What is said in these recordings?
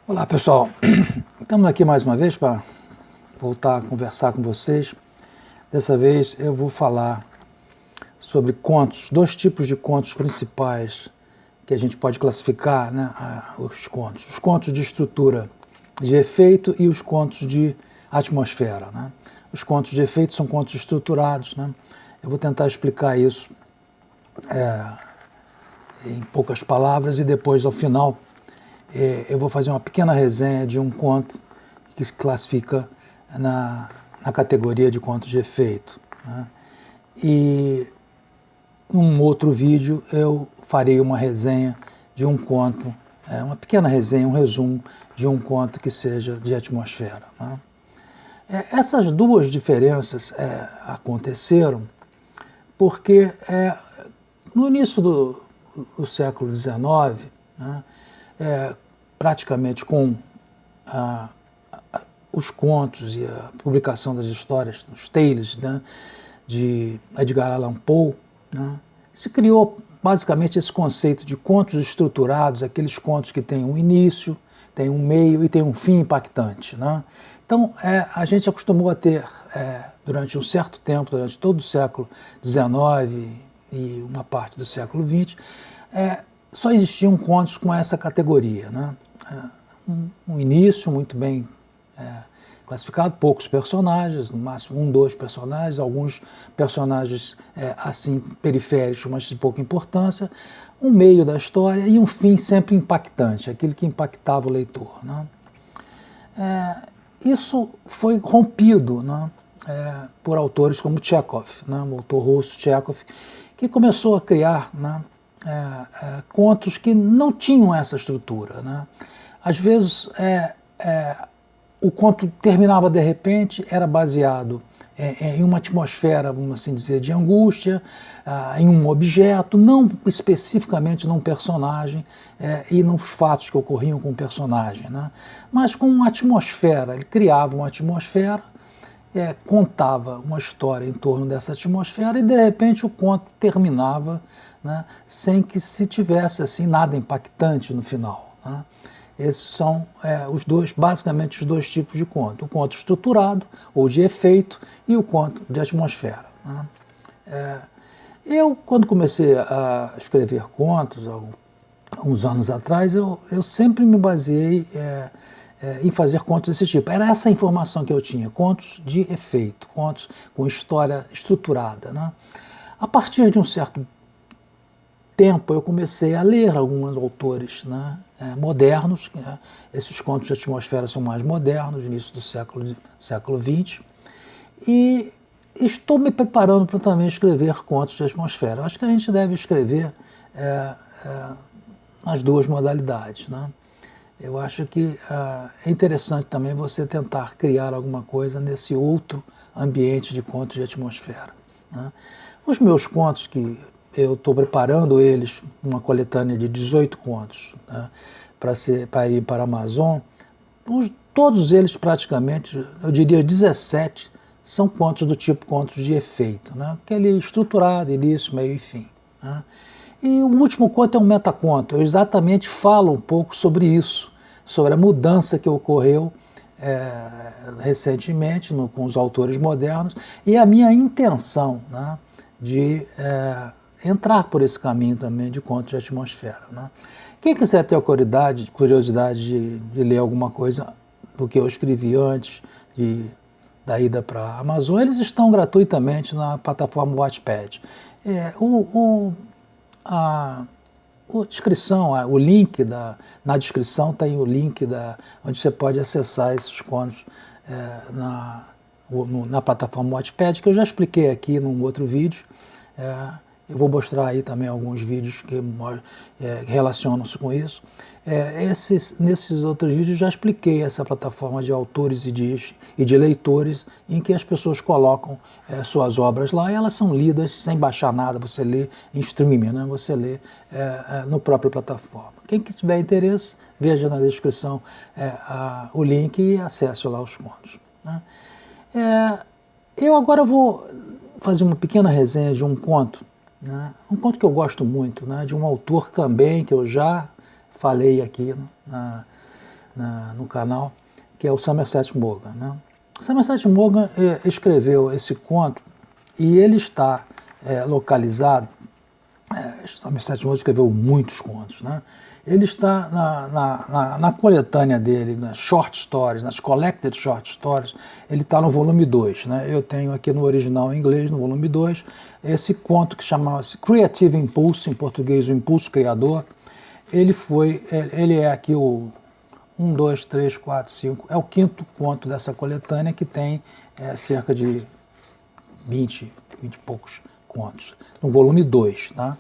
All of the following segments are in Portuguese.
Olá pessoal, estamos aqui mais uma vez para voltar a conversar com vocês. Dessa vez eu vou falar sobre contos, dois tipos de contos principais que a gente pode classificar, né, os contos de estrutura de efeito e os contos de atmosfera. Né? Os contos de efeito são contos estruturados, né? Eu vou tentar explicar isso em poucas palavras e depois ao final eu vou fazer uma pequena resenha de um conto que se classifica na categoria de contos de efeito. Né? E num outro vídeo eu farei uma resenha de um conto, uma pequena resenha, um resumo de um conto que seja de atmosfera. Né? Essas duas diferenças aconteceram porque no início do século XIX, né, praticamente com os contos e a publicação das histórias, os tales, né, de Edgar Allan Poe, né, se criou basicamente esse conceito de contos estruturados, aqueles contos que têm um início, têm um meio e têm um fim impactante. Né? Então, a gente acostumou a ter, durante um certo tempo, durante todo o século XIX e uma parte do século XX, só existiam contos com essa categoria. Né? Um início muito bem classificado, poucos personagens, no máximo um, dois personagens, alguns personagens assim periféricos, mas de pouca importância, um meio da história e um fim sempre impactante, aquele que impactava o leitor. Né? Isso foi rompido, né, por autores como Chekhov, né, o autor russo Chekhov, que começou a criar, né, contos que não tinham essa estrutura. Né? Às vezes o conto terminava de repente, era baseado em uma atmosfera, vamos assim dizer, de angústia, em um objeto, não especificamente num personagem e nos fatos que ocorriam com o personagem, né? Mas com uma atmosfera, ele criava uma atmosfera, contava uma história em torno dessa atmosfera e de repente o conto terminava, né, sem que se tivesse assim nada impactante no final. Né? Esses são basicamente os dois tipos de conto. O conto estruturado, ou de efeito, e o conto de atmosfera. Né? Eu, quando comecei a escrever contos, uns anos atrás, eu sempre me baseei em fazer contos desse tipo. Era essa a informação que eu tinha, contos de efeito, contos com história estruturada. Né? A partir de um certo tempo eu comecei a ler alguns autores, né, modernos, né, esses contos de atmosfera são mais modernos, início do século XX, e estou me preparando para também escrever contos de atmosfera. Acho que a gente deve escrever nas duas modalidades. Né? Eu acho que é interessante também você tentar criar alguma coisa nesse outro ambiente de contos de atmosfera. Né? Os meus contos que eu estou preparando eles, uma coletânea de 18 contos, né, para ir para a Amazon. Todos eles praticamente, eu diria 17, são contos do tipo contos de efeito, né, aquele estruturado, início, meio e fim. Né. E o último conto é um metaconto, eu exatamente falo um pouco sobre isso, sobre a mudança que ocorreu recentemente com os autores modernos e a minha intenção, né, de entrar por esse caminho também de contos de atmosfera. Né? Quem quiser ter a curiosidade de ler alguma coisa do que eu escrevi antes da ida para a Amazon, eles estão gratuitamente na plataforma Wattpad. A descrição, o link na descrição tem o link onde você pode acessar esses contos na plataforma Wattpad, que eu já expliquei aqui num outro vídeo. Eu vou mostrar aí também alguns vídeos que relacionam-se com isso. Nesses outros vídeos já expliquei essa plataforma de autores e de leitores, em que as pessoas colocam suas obras lá e elas são lidas sem baixar nada, você lê em streaming, né? Você lê no próprio plataforma. Quem tiver interesse, veja na descrição o link e acesse lá os contos. Né? Eu agora vou fazer uma pequena resenha de um conto, né? Um conto que eu gosto muito, né? De um autor também que eu já falei aqui no canal, que é o Somerset Maugham, né? Somerset Maugham escreveu esse conto e ele está localizado. Somerset Maugham escreveu muitos contos, né? Ele está na coletânea dele, nas short stories, nas collected short stories, ele está no volume 2. Né? Eu tenho aqui no original em inglês, no volume 2, esse conto que chamava-se Creative Impulse, em português o Impulso Criador. Ele é aqui o 1, 2, 3, 4, 5, é o quinto conto dessa coletânea, que tem cerca de 20 e poucos contos, no volume 2, tá?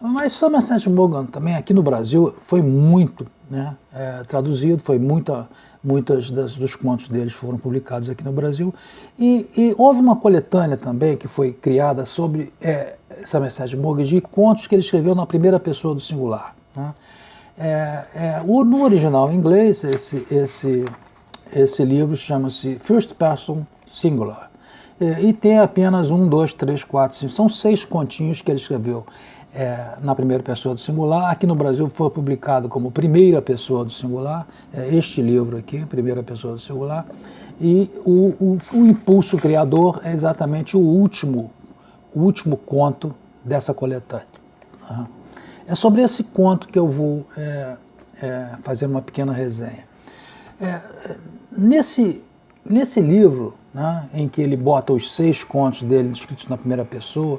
Mas Somerset Maugham também aqui no Brasil foi muito, né, traduzido, muitos dos contos deles foram publicados aqui no Brasil, e houve uma coletânea também que foi criada sobre Somerset Maugham, de contos que ele escreveu na primeira pessoa do singular, né? No original em inglês, esse livro chama-se First Person Singular, e tem apenas 1, 2, 3, 4, 5, são 6 continhos que ele escreveu na primeira pessoa do singular. Aqui no Brasil foi publicado como primeira pessoa do singular, este livro aqui, primeira pessoa do singular, e o Impulso Criador é exatamente o último conto dessa coletânea. Tá? É sobre esse conto que eu vou fazer uma pequena resenha. Nesse livro, né, em que ele bota os 6 contos dele escritos na primeira pessoa,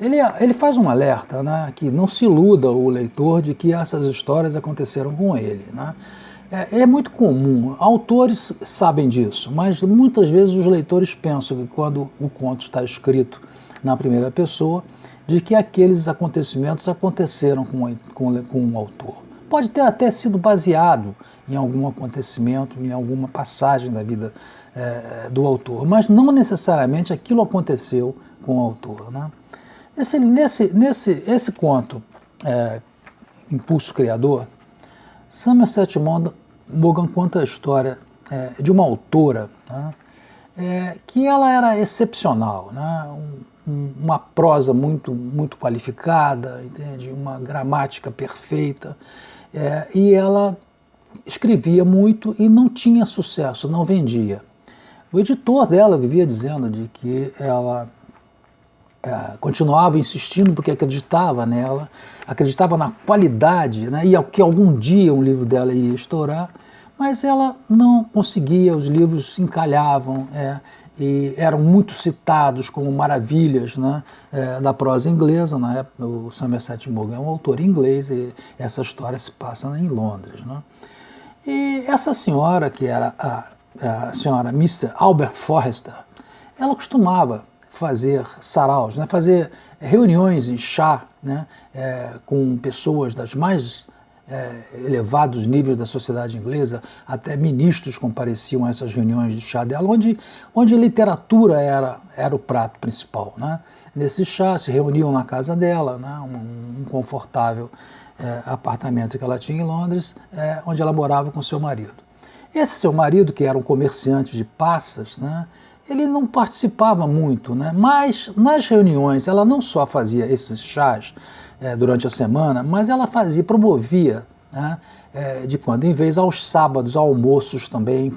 ele faz um alerta, né, que não se iluda o leitor de que essas histórias aconteceram com ele. Né? É muito comum, autores sabem disso, mas muitas vezes os leitores pensam que quando o conto está escrito na primeira pessoa, de que aqueles acontecimentos aconteceram com o autor. Pode ter até sido baseado em algum acontecimento, em alguma passagem da vida do autor, mas não necessariamente aquilo aconteceu com o autor. Né? Esse conto, Impulso Criador, Somerset Maugham conta a história de uma autora, né, que ela era excepcional, né, uma prosa muito qualificada, entende? Uma gramática perfeita, e ela escrevia muito e não tinha sucesso, não vendia. O editor dela vivia dizendo de que ela continuava insistindo porque acreditava nela, acreditava na qualidade, né, e que algum dia um livro dela iria estourar, mas ela não conseguia, os livros encalhavam, e eram muito citados como maravilhas, né, da prosa inglesa. Na época, o Somerset Maugham é um autor inglês e essa história se passa em Londres. Né? E essa senhora, que era a senhora Mr. Albert Forrester, ela costumava fazer saraus, né, fazer reuniões em chá, né, com pessoas das mais elevados níveis da sociedade inglesa, até ministros compareciam a essas reuniões de chá dela, onde literatura era o prato principal. Né? Nesse chá se reuniam na casa dela, né, um confortável apartamento que ela tinha em Londres, onde ela morava com seu marido. Esse seu marido, que era um comerciante de passas, né, ele não participava muito, né? Mas nas reuniões ela não só fazia esses chás durante a semana, mas ela promovia, né, de quando em vez, aos sábados, almoços também,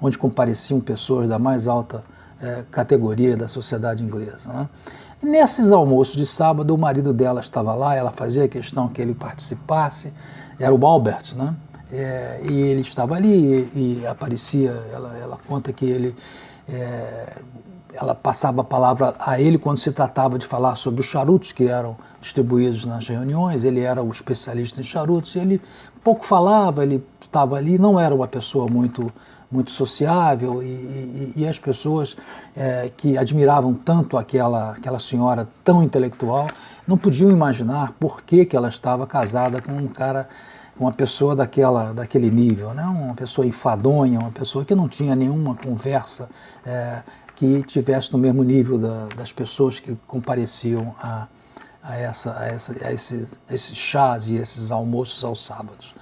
onde compareciam pessoas da mais alta categoria da sociedade inglesa. Né? E nesses almoços de sábado, o marido dela estava lá, ela fazia questão que ele participasse, era o Albert, né? E ele estava ali e aparecia, ela conta que ela passava a palavra a ele quando se tratava de falar sobre os charutos que eram distribuídos nas reuniões. Ele era o especialista em charutos, e ele pouco falava, ele estava ali, não era uma pessoa muito sociável, e as pessoas que admiravam tanto aquela senhora tão intelectual não podiam imaginar por que ela estava casada com um cara, uma pessoa daquele nível, né? Uma pessoa enfadonha, uma pessoa que não tinha nenhuma conversa que tivesse no mesmo nível das pessoas que compareciam a esses chás e esses almoços aos sábados.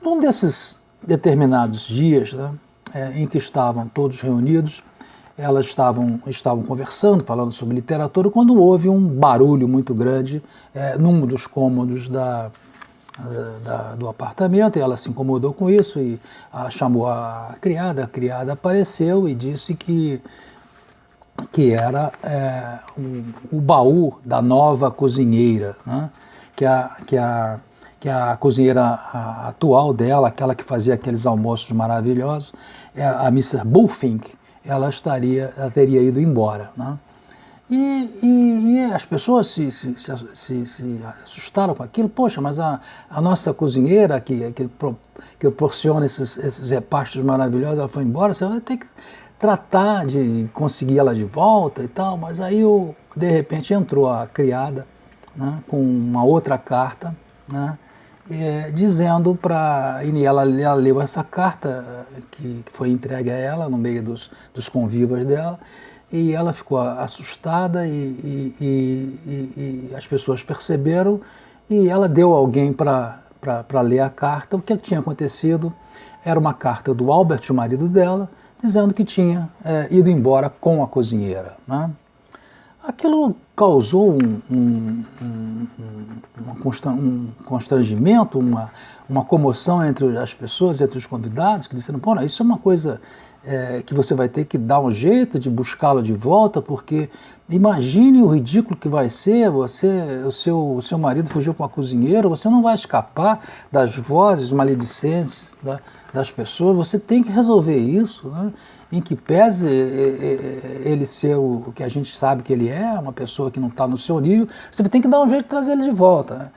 Num desses determinados dias, né, em que estavam todos reunidos, elas estavam conversando, falando sobre literatura, quando houve um barulho muito grande num dos cômodos do apartamento, e ela se incomodou com isso e chamou a criada apareceu e disse que era o baú da nova cozinheira, né? que a cozinheira atual dela, aquela que fazia aqueles almoços maravilhosos, a Mrs. Bullfink, ela teria ido embora, né? E as pessoas se assustaram com aquilo. Poxa, mas a nossa cozinheira que proporciona esses repastos maravilhosos, ela foi embora, você vai ter que tratar de conseguir ela de volta e tal. Mas aí, de repente, entrou a criada, né, com uma outra carta, né, dizendo e ela leu essa carta que foi entregue a ela no meio dos convivas dela. E ela ficou assustada e as pessoas perceberam e ela deu alguém para ler a carta. O que tinha acontecido era uma carta do Albert, o marido dela, dizendo que tinha ido embora com a cozinheira, né? Aquilo causou um constrangimento, uma comoção entre as pessoas, entre os convidados, que disseram, pô, isso é uma coisa que você vai ter que dar um jeito de buscá-lo de volta, porque imagine o ridículo que vai ser, o seu marido fugiu com a cozinheira, você não vai escapar das vozes maledicentes das pessoas, você tem que resolver isso, né? Em que pese ele ser o que a gente sabe que ele é, uma pessoa que não está no seu nível, você tem que dar um jeito de trazer ele de volta, né?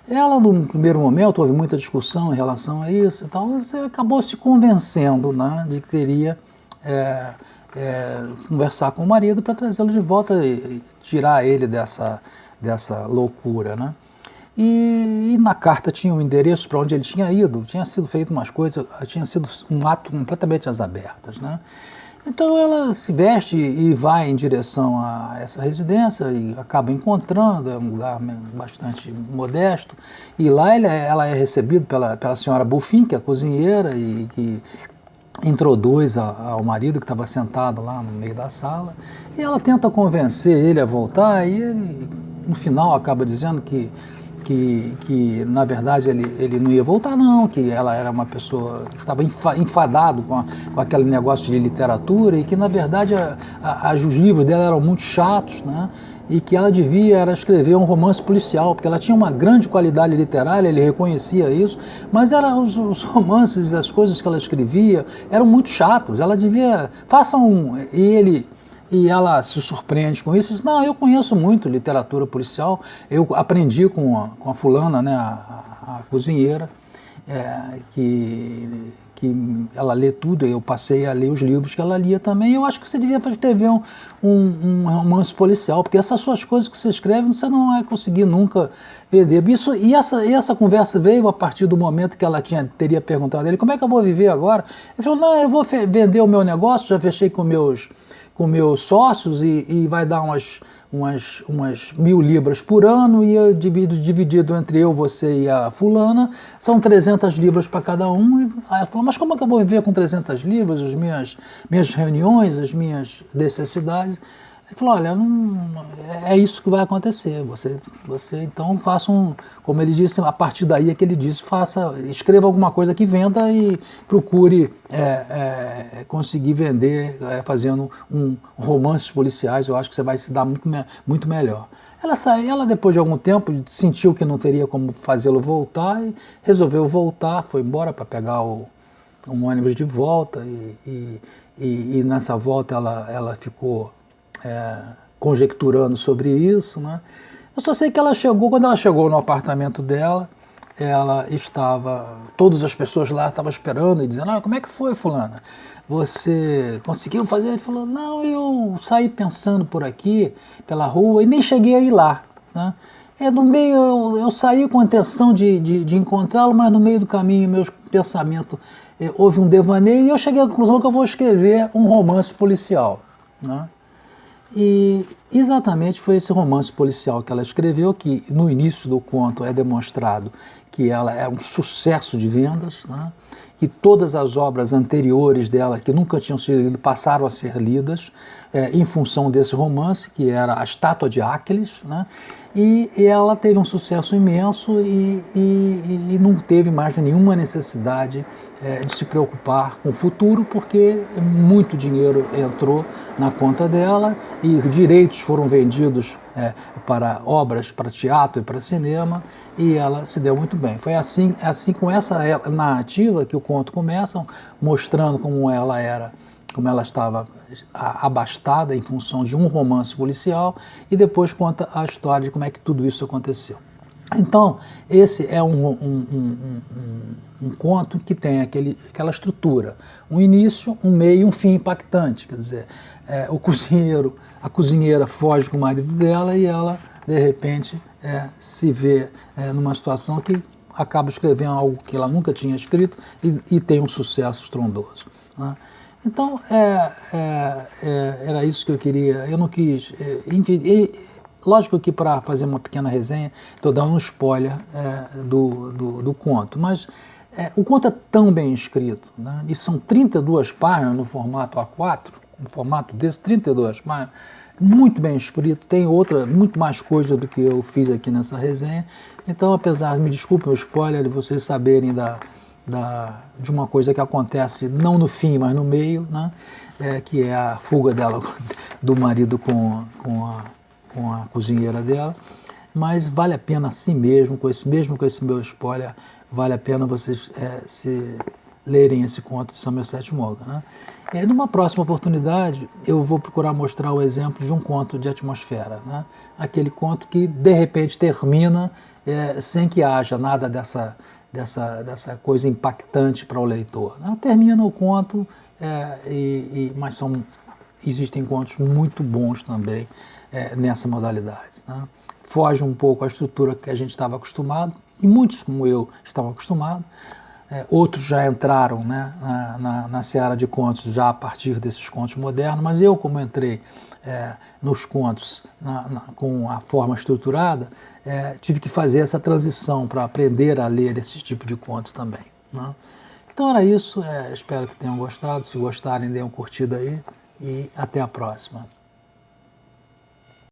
Ela, no primeiro momento, houve muita discussão em relação a isso, então você acabou se convencendo, né, de que teria conversar com o marido para trazê-lo de volta e tirar ele dessa loucura, né? E na carta tinha o endereço para onde ele tinha ido, tinha sido feito umas coisas, tinha sido um ato completamente às abertas, né? Então ela se veste e vai em direção a essa residência e acaba encontrando, é um lugar bastante modesto, e lá ela é recebida pela senhora Bullfink, que é a cozinheira, e que introduz ao marido que estava sentado lá no meio da sala, e ela tenta convencer ele a voltar, e ele, no final, acaba dizendo que na verdade ele não ia voltar não, que ela era uma pessoa que estava enfadado com aquele negócio de literatura e que na verdade os livros dela eram muito chatos, né? E que ela devia escrever um romance policial, porque ela tinha uma grande qualidade literária, ele reconhecia isso, mas os romances, as coisas que ela escrevia eram muito chatos, ela devia, e ela se surpreende com isso, diz, não, eu conheço muito literatura policial, eu aprendi com a fulana, né, a cozinheira, que ela lê tudo, eu passei a ler os livros que ela lia também, eu acho que você devia escrever um romance policial, porque essas suas coisas que você escreve, você não vai conseguir nunca vender. E essa conversa veio a partir do momento que ela teria perguntado a ele, como é que eu vou viver agora? Ele falou, não, eu vou vender o meu negócio, já fechei com meus sócios e vai dar umas 1.000 libras por ano e eu dividido entre eu, você e a fulana, são 300 libras para cada um. Aí ela falou, mas como é que eu vou viver com 300 libras, as minhas reuniões, as minhas necessidades? Ele falou, olha, é isso que vai acontecer, você então faça como ele disse, a partir daí é que ele disse, escreva alguma coisa que venda e procure conseguir vender fazendo romances policiais, eu acho que você vai se dar muito melhor. Ela depois de algum tempo sentiu que não teria como fazê-lo voltar e resolveu voltar, foi embora para pegar um ônibus de volta e nessa volta ela ficou conjecturando sobre isso, né? Eu só sei que quando ela chegou no apartamento dela, todas as pessoas lá estavam esperando e dizendo, como é que foi, fulana? Você conseguiu fazer? Ele falou, não, eu saí pensando por aqui, pela rua, e nem cheguei a ir lá, né? No meio, eu saí com a intenção de encontrá-lo, mas no meio do caminho, meus pensamentos, houve um devaneio, e eu cheguei à conclusão que eu vou escrever um romance policial, né? E exatamente foi esse romance policial que ela escreveu, que no início do conto é demonstrado que ela é um sucesso de vendas, né? Que todas as obras anteriores dela, que nunca tinham sido lidas, passaram a ser lidas em função desse romance, que era A Estátua de Áquiles, né? e ela teve um sucesso imenso e não teve mais nenhuma necessidade de se preocupar com o futuro, porque muito dinheiro entrou na conta dela e direitos foram vendidos para obras, para teatro e para cinema, e ela se deu muito bem. Foi assim com essa narrativa que o conto começa, mostrando como ela estava abastada em função de um romance policial, e depois conta a história de como é que tudo isso aconteceu. Então, esse é um conto que tem aquela estrutura, um início, um meio e um fim impactante. Quer dizer, a cozinheira foge com o marido dela e ela, de repente, se vê numa situação que acaba escrevendo algo que ela nunca tinha escrito e tem um sucesso estrondoso, né? Então, era isso que eu queria. Eu não quis. Enfim, lógico que para fazer uma pequena resenha, estou dando um spoiler do conto, mas o conto é tão bem escrito, né? E são 32 páginas no formato A4, no formato desse, 32 páginas, muito bem escrito, tem muito mais coisa do que eu fiz aqui nessa resenha. Então, apesar, me desculpem o spoiler, de vocês saberem de uma coisa que acontece não no fim, mas no meio, né? Que é a fuga dela, do marido com a cozinheira dela, mas vale a pena assim mesmo com esse meu spoiler, vale a pena vocês se lerem esse conto de Somerset Maugham, né? Numa próxima oportunidade, eu vou procurar mostrar o exemplo de um conto de atmosfera, né? Aquele conto que, de repente, termina sem que haja nada dessa coisa impactante para o leitor, né? Termina o conto, mas existem contos muito bons também nessa modalidade, né? Foge um pouco a estrutura que a gente estava acostumado, e muitos, como eu, estavam acostumados. Outros já entraram, né, na seara de contos já a partir desses contos modernos, mas eu, como entrei nos contos com a forma estruturada, tive que fazer essa transição para aprender a ler esse tipo de conto também, né? Então era isso, espero que tenham gostado. Se gostarem, deem uma curtida aí e até a próxima.